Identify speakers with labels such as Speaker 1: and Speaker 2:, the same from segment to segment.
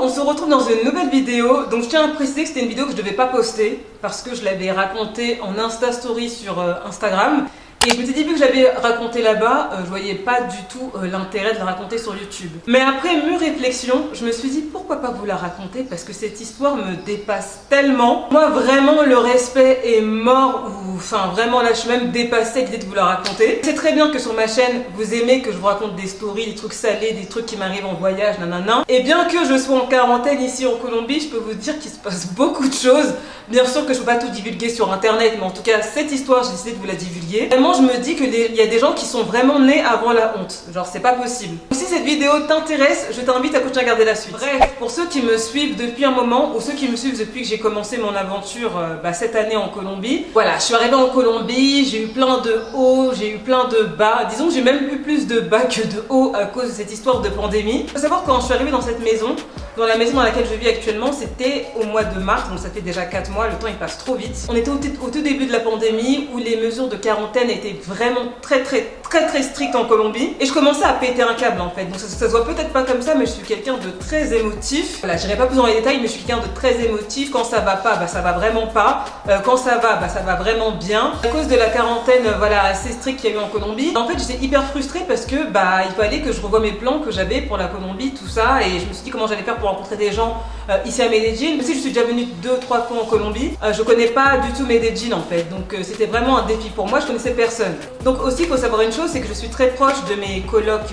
Speaker 1: on se retrouve dans une nouvelle vidéo. Donc je tiens à préciser que c'était une vidéo que je ne devais pas poster parce que je l'avais racontée en Insta Story sur Instagram. Et je m'étais dit, vu que je l'avais raconté là-bas, je voyais pas du tout l'intérêt de la raconter sur YouTube. Mais après mûre réflexion, je me suis dit, pourquoi pas vous la raconter, parce que cette histoire me dépasse tellement. Moi, vraiment, le respect est mort, ou enfin, vraiment, là, je suis même dépassée à l'idée de vous la raconter. C'est très bien que sur ma chaîne, vous aimez que je vous raconte des stories, des trucs salés, des trucs qui m'arrivent en voyage, nanana. Et bien que je sois en quarantaine ici en Colombie, je peux vous dire qu'il se passe beaucoup de choses. Bien sûr que je peux pas tout divulguer sur internet, mais en tout cas, cette histoire, j'ai décidé de vous la divulguer. Vraiment, je me dis qu'il y a des gens qui sont vraiment nés avant la honte. Genre, c'est pas possible. Si cette vidéo t'intéresse, je t'invite à continuer à regarder la suite. Bref, pour ceux qui me suivent depuis un moment, ou ceux qui me suivent depuis que j'ai commencé mon aventure cette année en Colombie, voilà, je suis arrivée en Colombie, j'ai eu plein de hauts, j'ai eu plein de bas. Disons que j'ai même eu plus de bas que de hauts à cause de cette histoire de pandémie. Il faut savoir, quand je suis arrivée dans cette maison, dans la maison dans laquelle je vis actuellement, c'était au mois de mars, donc ça fait déjà 4 mois, le temps il passe trop vite. On était au tout début de la pandémie où les mesures de quarantaine étaient vraiment très strictes en Colombie. Et je commençais à péter un câble en fait. Donc ça se voit peut-être pas comme ça, mais je suis quelqu'un de très émotif. Voilà, j'irai pas plus dans les détails, mais je suis quelqu'un de très émotif. Quand ça va pas, ça va vraiment pas. Quand ça va, ça va vraiment bien. À cause de la quarantaine assez stricte qu'il y a eu en Colombie, en fait j'étais hyper frustrée parce que il fallait que je revoie mes plans que j'avais pour la Colombie, tout ça. Et je me suis dit comment j'allais faire pour rencontrer des gens ici à Medellín. Même si je suis déjà venue 2-3 fois en Colombie, je connais pas du tout Medellín en fait. Donc c'était vraiment un défi pour moi, je connaissais personne. Donc aussi il faut savoir une chose, c'est que je suis très proche de mes colocs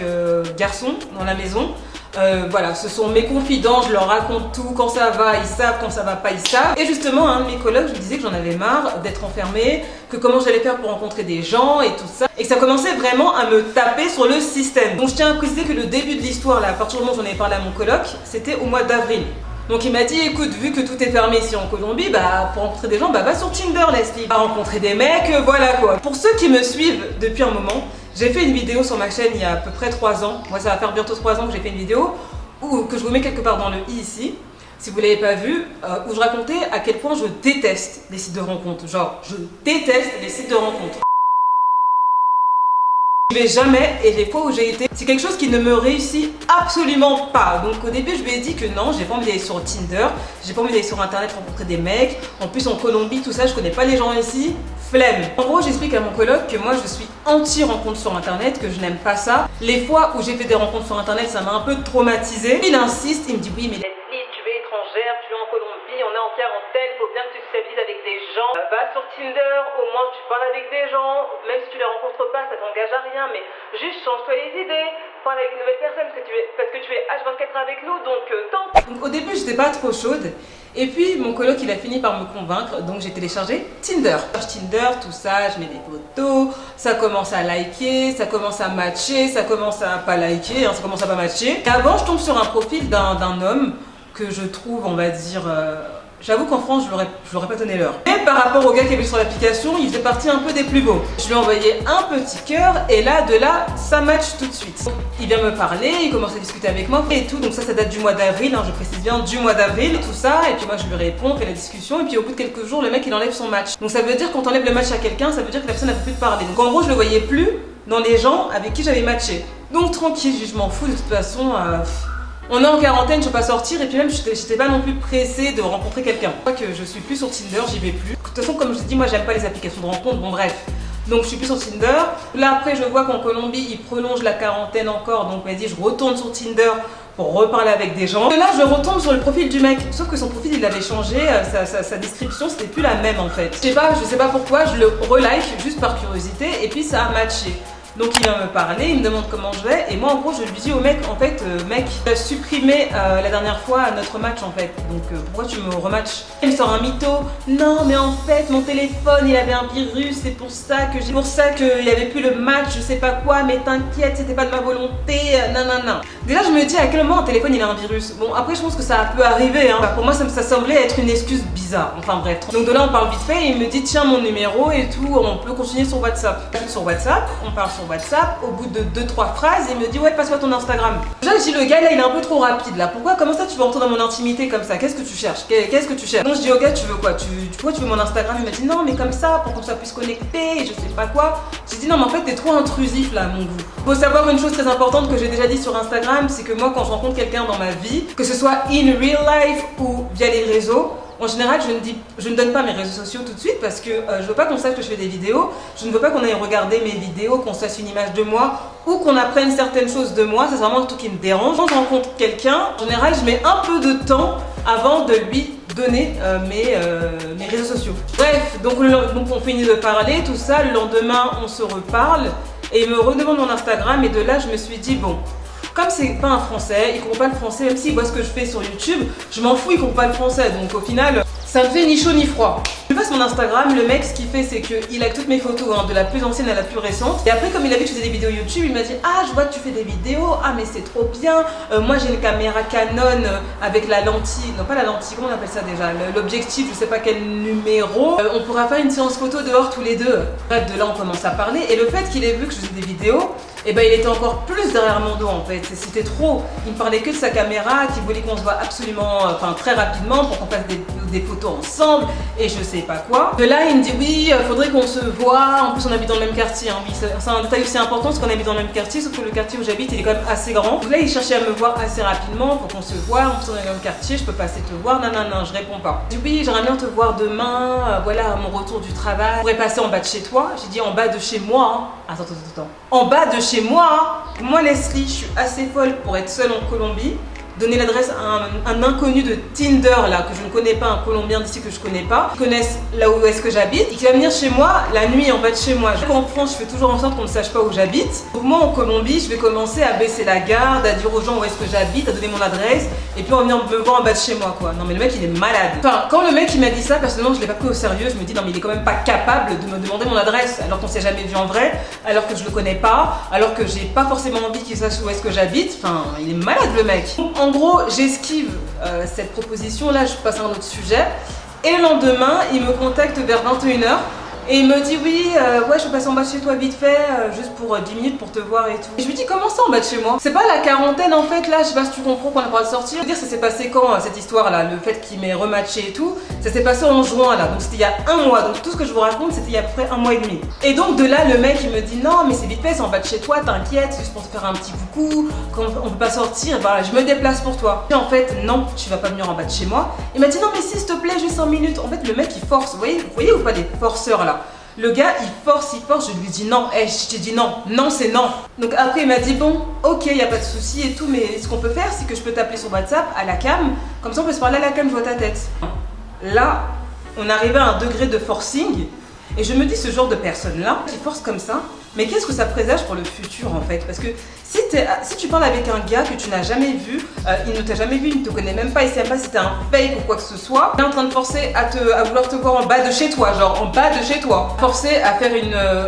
Speaker 1: garçons dans la maison. Voilà, ce sont mes confidents, je leur raconte tout, quand ça va ils savent, quand ça va pas ils savent. Et justement un de mes colocs, je lui disais que j'en avais marre d'être enfermée, que comment j'allais faire pour rencontrer des gens et tout ça, et que ça commençait vraiment à me taper sur le système. Donc je tiens à préciser que le début de l'histoire, là, à partir du moment où j'en ai parlé à mon coloc, c'était au mois d'avril. Donc il m'a dit, écoute, vu que tout est fermé ici en Colombie, pour rencontrer des gens, va sur Tinder, Leslie. Va rencontrer des mecs, voilà quoi. Pour ceux qui me suivent depuis un moment, j'ai fait une vidéo sur ma chaîne il y a à peu près 3 ans. Moi, ça va faire bientôt 3 ans que j'ai fait une vidéo, que je vous mets quelque part dans le i ici, si vous ne l'avez pas vu, où je racontais à quel point je déteste les sites de rencontres. Genre, je déteste les sites de rencontres. Je vais jamais, et les fois où j'ai été, c'est quelque chose qui ne me réussit absolument pas. Donc au début je lui ai dit que non, j'ai pas envie d'aller sur Tinder, j'ai pas envie d'aller sur internet rencontrer des mecs. En plus en Colombie, tout ça, je connais pas les gens ici, flemme. En gros j'explique à mon coloc que moi je suis anti-rencontre sur internet, que je n'aime pas ça. Les fois où j'ai fait des rencontres sur internet, ça m'a un peu traumatisé. Il insiste, il me dit oui mais Leslie, tu es étrangère, tu es en Colombie, on est en quarantaine, faut bien que tu te stabilises avec des gens. Va sur Tinder, au moins tu parles avec des gens, même si tu les rencontres pas, ça t'engage à rien, mais juste change-toi les idées, parle avec une nouvelle personne parce que tu es H24 avec nous, donc tente. Donc au début j'étais pas trop chaude, et puis mon coloc il a fini par me convaincre, donc j'ai téléchargé Tinder. Tinder, tout ça, je mets des photos, ça commence à liker, ça commence à matcher, ça commence à pas liker, ça commence à pas matcher. Et avant je tombe sur un profil d'un homme que je trouve, on va dire... J'avoue qu'en France, je l'aurais pas donné l'heure. Et par rapport au gars qui est venu sur l'application, il faisait partie un peu des plus beaux. Je lui ai envoyé un petit cœur et là, de là, ça match tout de suite. Il vient me parler, il commence à discuter avec moi et tout. Donc ça date du mois d'avril, je précise bien du mois d'avril, tout ça. Et puis moi, je lui réponds, on fait la discussion. Et puis au bout de quelques jours, le mec, il enlève son match. Donc ça veut dire quand on enlève le match à quelqu'un, ça veut dire que la personne n'a plus de parler. Donc en gros, je le voyais plus dans les gens avec qui j'avais matché. Donc tranquille, je m'en fous de toute façon. On est en quarantaine, je peux pas sortir et puis même j'étais pas non plus pressée de rencontrer quelqu'un. Je crois que je suis plus sur Tinder, j'y vais plus. De toute façon, comme je dis, moi j'aime pas les applications de rencontre, bon bref. Donc je suis plus sur Tinder. Là après je vois qu'en Colombie ils prolongent la quarantaine encore, donc vas-y je retourne sur Tinder pour reparler avec des gens. Et là je retombe sur le profil du mec, sauf que son profil il avait changé, sa description c'était plus la même en fait. Je sais pas pourquoi, je le relike juste par curiosité et puis ça a matché. Donc il vient me parler, il me demande comment je vais et moi en gros je lui dis au mec en fait mec tu as supprimé la dernière fois notre match en fait donc pourquoi tu me rematches? Il me sort un mytho, non mais en fait mon téléphone il avait un virus, c'est pour ça qu'il n'y avait plus le match, je sais pas quoi, mais t'inquiète c'était pas de ma volonté, nanana. Déjà je me dis à quel moment un téléphone il a un virus. Bon après je pense que ça peut arriver hein. Pour moi ça semblait être une excuse bizarre, enfin bref. Donc de là on parle vite fait et il me dit tiens mon numéro et tout, on peut continuer sur WhatsApp. Sur WhatsApp, on parle sur WhatsApp. Au bout de 2-3 phrases, il me dit ouais, passe-moi ton Instagram. Déjà, je dis le gars là, il est un peu trop rapide là. Pourquoi? Comment ça tu veux entrer dans mon intimité comme ça? Qu'est-ce que tu cherches? Qu'est-ce que tu cherches? Donc je dis au gars, tu veux quoi? Pourquoi tu veux mon Instagram? Il m'a dit non, mais comme ça, pour qu'on soit plus connecté et je sais pas quoi. J'ai dit non, mais en fait, t'es trop intrusif là, mon goût. Faut savoir une chose très importante que j'ai déjà dit sur Instagram, c'est que moi, quand je rencontre quelqu'un dans ma vie, que ce soit in real life ou via les réseaux, en général, je ne donne pas mes réseaux sociaux tout de suite parce que je veux pas qu'on sache que je fais des vidéos, je ne veux pas qu'on aille regarder mes vidéos, qu'on sache une image de moi ou qu'on apprenne certaines choses de moi, c'est vraiment un truc qui me dérange. Quand je rencontre quelqu'un, en général, je mets un peu de temps avant de lui donner mes réseaux sociaux. Bref, donc on finit de parler, tout ça, le lendemain on se reparle et il me redemande mon Instagram et de là je me suis dit bon, comme c'est pas un français, il comprend pas le français, même s'il voit ce que je fais sur YouTube, je m'en fous, il comprend pas le français, donc au final, ça me fait ni chaud ni froid. Je passe mon Instagram, le mec ce qu'il fait c'est qu'il a toutes mes photos, hein, de la plus ancienne à la plus récente. Et après comme il a vu que je faisais des vidéos YouTube, il m'a dit ah je vois que tu fais des vidéos, ah mais c'est trop bien, moi j'ai une caméra Canon avec la lentille, non pas la lentille, comment on appelle ça déjà, l'objectif, je sais pas quel numéro, on pourra faire une séance photo dehors tous les deux. Bref, de là on commence à parler et le fait qu'il ait vu que je faisais des vidéos, et ben il était encore plus derrière mon dos en fait, c'était trop. Il me parlait que de sa caméra, qu'il voulait qu'on se voit absolument, enfin très rapidement pour qu'on fasse des photos ensemble et je sais pas quoi. De là il me dit oui, faudrait qu'on se voit, en plus on habite dans le même quartier, hein. Oui, c'est un détail aussi important parce qu'on habite dans le même quartier, sauf que le quartier où j'habite il est quand même assez grand. Donc là il cherchait à me voir assez rapidement pour qu'on se voit, en plus on est dans le même quartier, je peux passer te voir, non, je réponds pas. Je dis oui, j'aimerais bien te voir demain, voilà à mon retour du travail, je pourrais passer en bas de chez toi. J'ai dit en bas de chez moi, hein. Attends. En bas de chez moi, hein. Moi Leslie, je suis assez folle pour être seule en Colombie. Donner l'adresse à un inconnu de Tinder là que je ne connais pas, un Colombien d'ici que je connais pas, qui connaissent là où est-ce que j'habite et qui va venir chez moi la nuit en bas de chez moi. En France, je fais toujours en sorte qu'on ne sache pas où j'habite. Donc moi en Colombie, je vais commencer à baisser la garde, à dire aux gens où est-ce que j'habite, à donner mon adresse et puis on va venir me voir en bas de chez moi quoi. Non mais le mec il est malade. Enfin quand le mec il m'a dit ça, personnellement je l'ai pas pris au sérieux. Je me dis non mais il est quand même pas capable de me demander mon adresse alors qu'on s'est jamais vu en vrai, alors que je le connais pas, alors que j'ai pas forcément envie qu'il sache où est-ce que j'habite. Enfin il est malade le mec. En gros, j'esquive cette proposition, là je passe à un autre sujet. Et le lendemain, il me contacte vers 21h et il me dit oui, ouais je peux passer en bas de chez toi vite fait, juste pour 10 minutes pour te voir et tout. Et je lui dis comment ça en bas de chez moi? C'est pas la quarantaine en fait là, je sais pas si tu comprends qu'on a pas le droit de sortir. Je veux dire ça s'est passé quand cette histoire là, le fait qu'il m'ait rematché et tout, ça s'est passé en juin là, donc c'était il y a un mois, donc tout ce que je vous raconte c'était il y a à peu près un mois et demi. Et donc de là le mec il me dit non mais c'est vite fait, c'est en bas de chez toi, t'inquiète, c'est juste pour te faire un petit coucou, quand on peut pas sortir, bah je me déplace pour toi. Et en fait non, tu vas pas venir en bas de chez moi. Il m'a dit non mais s'il te plaît juste 5 minutes. En fait le mec il force, vous voyez ou pas les forceurs là? Le gars il force, je lui dis non, je t'ai dit non c'est non. Donc après il m'a dit bon, ok y a pas de souci et tout, mais ce qu'on peut faire c'est que je peux t'appeler sur WhatsApp à la cam, comme ça on peut se parler à la cam, je vois ta tête. Là, on arrivait à un degré de forcing et je me dis ce genre de personne là qui force comme ça, mais qu'est-ce que ça présage pour le futur en fait? Parce que si tu parles avec un gars que tu n'as jamais vu, il ne t'a jamais vu, il ne te connaît même pas, il sait même pas si t'es un fake ou quoi que ce soit, il est en train de forcer à vouloir te voir en bas de chez toi, genre en bas de chez toi. Forcer à faire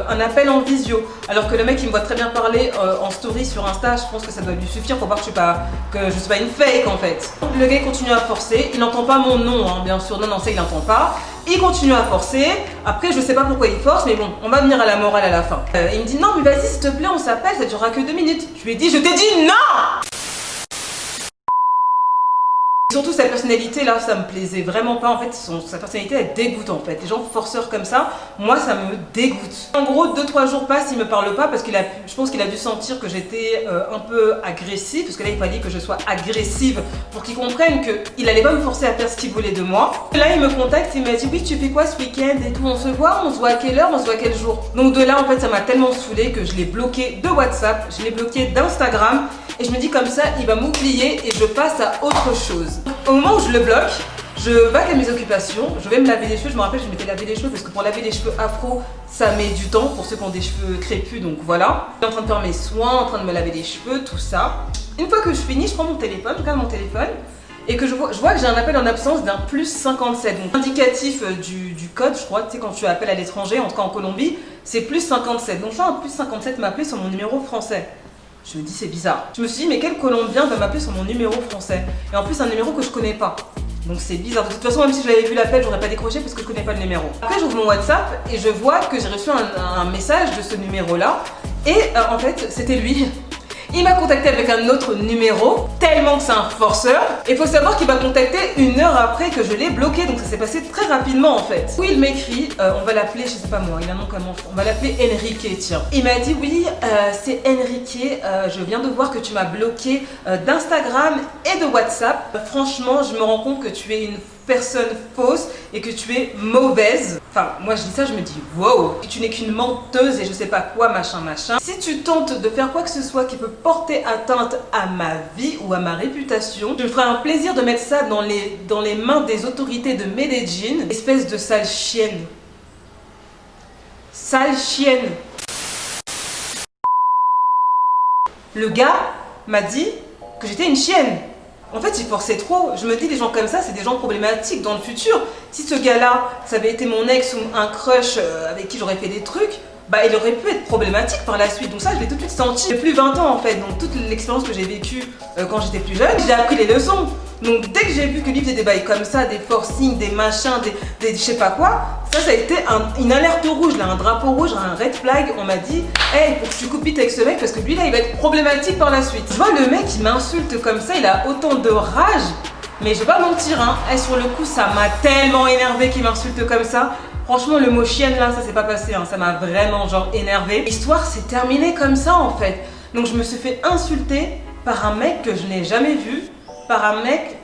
Speaker 1: un appel en visio, alors que le mec il me voit très bien parler en story sur Insta, je pense que ça doit lui suffire pour voir que je suis pas une fake en fait. Le gars il continue à forcer, il n'entend pas mon nom hein, bien sûr, non ça il n'entend pas. Il continue à forcer, après je sais pas pourquoi il force, mais bon, on va venir à la morale à la fin. Il me dit non mais vas-y s'il te plaît on s'appelle, ça durera que 2 minutes. Je lui ai dit, je t'ai dit non! Surtout sa personnalité là, ça me plaisait vraiment pas en fait, sa personnalité elle dégoûte en fait. Les gens forceurs comme ça, moi ça me dégoûte. En gros 2-3 jours passent, il me parle pas parce je pense qu'il a dû sentir que j'étais un peu agressive, parce que là il fallait que je sois agressive pour qu'il comprenne qu'il allait pas me forcer à faire ce qu'il voulait de moi. Là il me contacte, il m'a dit oui tu fais quoi ce week-end et tout, on se voit à quelle heure, on se voit quel jour. Donc de là en fait ça m'a tellement saoulée que je l'ai bloqué de WhatsApp, je l'ai bloqué d'Instagram. Et je me dis comme ça, il va m'oublier et je passe à autre chose. Au moment où je le bloque, je vaque à mes occupations, je vais me laver les cheveux. Je me rappelle, je m'étais lavé les cheveux parce que pour laver les cheveux afro, ça met du temps pour ceux qui ont des cheveux crépus, donc voilà. Je suis en train de faire mes soins, en train de me laver les cheveux, tout ça. Une fois que je finis, je prends mon téléphone, je regarde mon téléphone et que je vois que j'ai un appel en absence d'un plus 57. Donc indicatif du code, je crois, tu sais, quand tu appelles à l'étranger, en tout cas en Colombie, c'est plus 57. Donc je vois un plus 57 m'appeler sur mon numéro français. Je me dis c'est bizarre. Je me suis dit mais quel Colombien va m'appeler sur mon numéro français? Et en plus un numéro que je connais pas. Donc c'est bizarre. De toute façon même si j'avais vu l'appel j'aurais pas décroché parce que je connais pas le numéro. Après j'ouvre mon WhatsApp et je vois que j'ai reçu un message de ce numéro là Et en fait, c'était lui. Il m'a contacté avec un autre numéro, tellement que c'est un forceur. Et il faut savoir qu'il m'a contacté 1 heure après que je l'ai bloqué, donc ça s'est passé très rapidement en fait. Oui, il m'écrit, on va l'appeler, je sais pas moi, il a un nom comment, on va l'appeler Enrique, tiens. Il m'a dit oui, c'est Enrique, je viens de voir que tu m'as bloqué d'Instagram et de WhatsApp. Franchement, je me rends compte que tu es une personne fausse et que tu es mauvaise. Enfin, moi je dis ça, je me dis wow, tu n'es qu'une menteuse et je sais pas quoi, machin. Si tu tentes de faire quoi que ce soit qui peut porter atteinte à ma vie ou à ma réputation, je me ferai un plaisir de mettre ça dans les mains des autorités de Medellín. Espèce de sale chienne. Sale chienne. Le gars m'a dit que j'étais une chienne. En fait, j'y forçais trop. Je me dis, les gens comme ça, c'est des gens problématiques dans le futur. Si ce gars-là, ça avait été mon ex ou un crush avec qui j'aurais fait des trucs, bah il aurait pu être problématique par la suite. Donc ça, je l'ai tout de suite senti. J'ai plus 20 ans en fait, donc toute l'expérience que j'ai vécue quand j'étais plus jeune, j'ai appris les leçons. Donc dès que j'ai vu que lui faisait des bails comme ça, des forcings, des machins, des je sais pas quoi, ça a été une alerte rouge, là, un drapeau rouge, un red flag. On m'a dit, hey, faut que tu coupes vite avec ce mec parce que lui là, il va être problématique par la suite. Je vois le mec qui m'insulte comme ça, il a autant de rage. Mais je vais pas mentir, hein, et sur le coup, ça m'a tellement énervé qu'il m'insulte comme ça. Franchement, le mot chienne là, ça s'est pas passé, hein, ça m'a vraiment genre énervé. L'histoire s'est terminée comme ça en fait. Donc je me suis fait insulter par un mec que je n'ai jamais vu, par un mec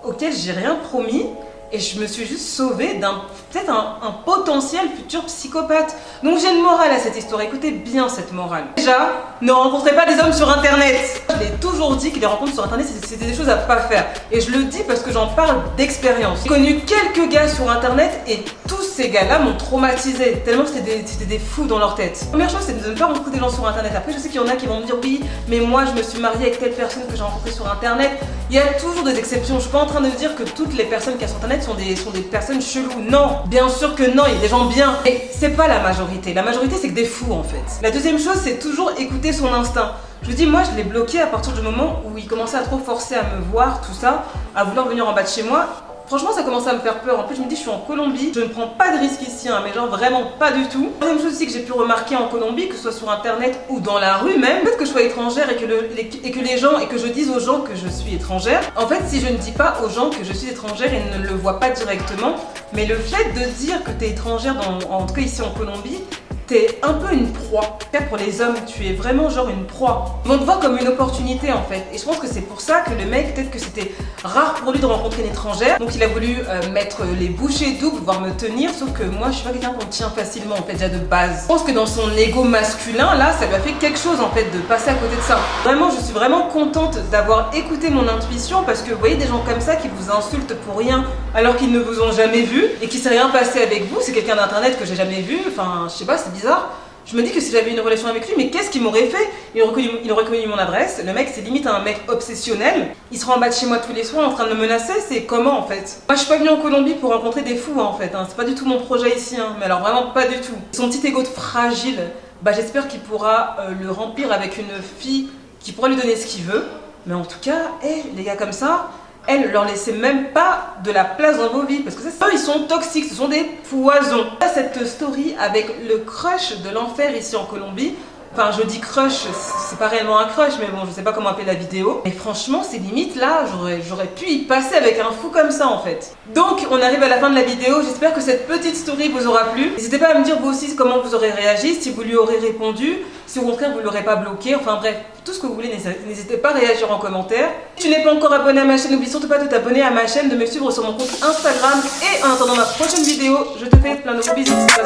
Speaker 1: auquel j'ai rien promis. Et je me suis juste sauvée d'un peut-être un potentiel futur psychopathe. Donc j'ai une morale à cette histoire, écoutez bien cette morale. Déjà, ne rencontrez pas des hommes sur internet. Je l'ai toujours dit que les rencontres sur internet c'était des choses à pas faire. Et je le dis parce que j'en parle d'expérience. J'ai connu quelques gars sur internet et tous ces gars-là m'ont traumatisé tellement que c'était des fous dans leur tête. La première chose c'est de ne pas rencontrer des gens sur internet. Après je sais qu'il y en a qui vont me dire oui mais moi je me suis mariée avec telle personne que j'ai rencontrée sur internet. Il y a toujours des exceptions. Je suis pas en train de dire que toutes les personnes qu'il y a sur internet sont des personnes cheloues. Non, bien sûr que non, il y a des gens bien. Mais c'est pas la majorité. La majorité, c'est que des fous en fait. La deuxième chose, c'est toujours écouter son instinct. Je vous dis, moi, je l'ai bloqué à partir du moment où il commençait à trop forcer à me voir, tout ça, à vouloir venir en bas de chez moi. Franchement, ça commençait à me faire peur. En plus, je me dis, je suis en Colombie, je ne prends pas de risque ici, hein, mais genre vraiment pas du tout. La deuxième chose aussi que j'ai pu remarquer en Colombie, que ce soit sur internet ou dans la rue même, peut-être que je sois étrangère et que les gens, et que je dise aux gens que je suis étrangère. En fait, si je ne dis pas aux gens que je suis étrangère, ils ne le voient pas directement. Mais le fait de dire que tu es étrangère, en tout cas ici en Colombie, t'es un peu une proie. Pour les hommes, tu es vraiment genre une proie. Ils vont te voir comme une opportunité en fait. Et je pense que c'est pour ça que le mec, peut-être que c'était rare pour lui de rencontrer une étrangère. Donc il a voulu mettre les bouchées doubles, voire me tenir. Sauf que moi, je suis pas quelqu'un qu'on tient facilement en fait, déjà de base. Je pense que dans son ego masculin, là, ça lui a fait quelque chose en fait de passer à côté de ça. Vraiment, je suis vraiment contente d'avoir écouté mon intuition parce que vous voyez des gens comme ça qui vous insultent pour rien alors qu'ils ne vous ont jamais vu et qui s'est rien passé avec vous. C'est quelqu'un d'internet que j'ai jamais vu. Enfin, je sais pas, c'est bizarre. Je me dis que si j'avais une relation avec lui, mais qu'est-ce qu'il m'aurait fait? Il aurait connu mon adresse. Le mec, c'est limite un mec obsessionnel. Il sera en bas de chez moi tous les soirs en train de me menacer. C'est comment en fait? Moi, je suis pas venue en Colombie pour rencontrer des fous en fait. Hein. C'est pas du tout mon projet ici. Hein. Mais alors vraiment pas du tout. Son petit ego de fragile, j'espère qu'il pourra le remplir avec une fille qui pourra lui donner ce qu'il veut. Mais en tout cas, les gars comme ça, ne leur laissez même pas de la place dans vos vies parce que ça, eux ils sont toxiques, ce sont des poisons. Là, cette story avec le crush de l'enfer ici en Colombie, enfin je dis crush, c'est pas réellement un crush mais bon je sais pas comment appeler la vidéo. Mais franchement c'est limite là, j'aurais pu y passer avec un fou comme ça en fait. Donc on arrive à la fin de la vidéo, j'espère que cette petite story vous aura plu. N'hésitez pas à me dire vous aussi comment vous aurez réagi, si vous lui aurez répondu, si au contraire vous l'aurez pas bloqué, enfin bref. Tout ce que vous voulez, n'hésitez pas à réagir en commentaire. Si tu n'es pas encore abonné à ma chaîne, n'oublie surtout pas de t'abonner à ma chaîne, de me suivre sur mon compte Instagram. Et en attendant ma prochaine vidéo, je te fais plein de gros bisous. Bye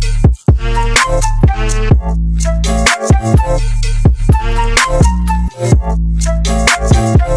Speaker 1: bye.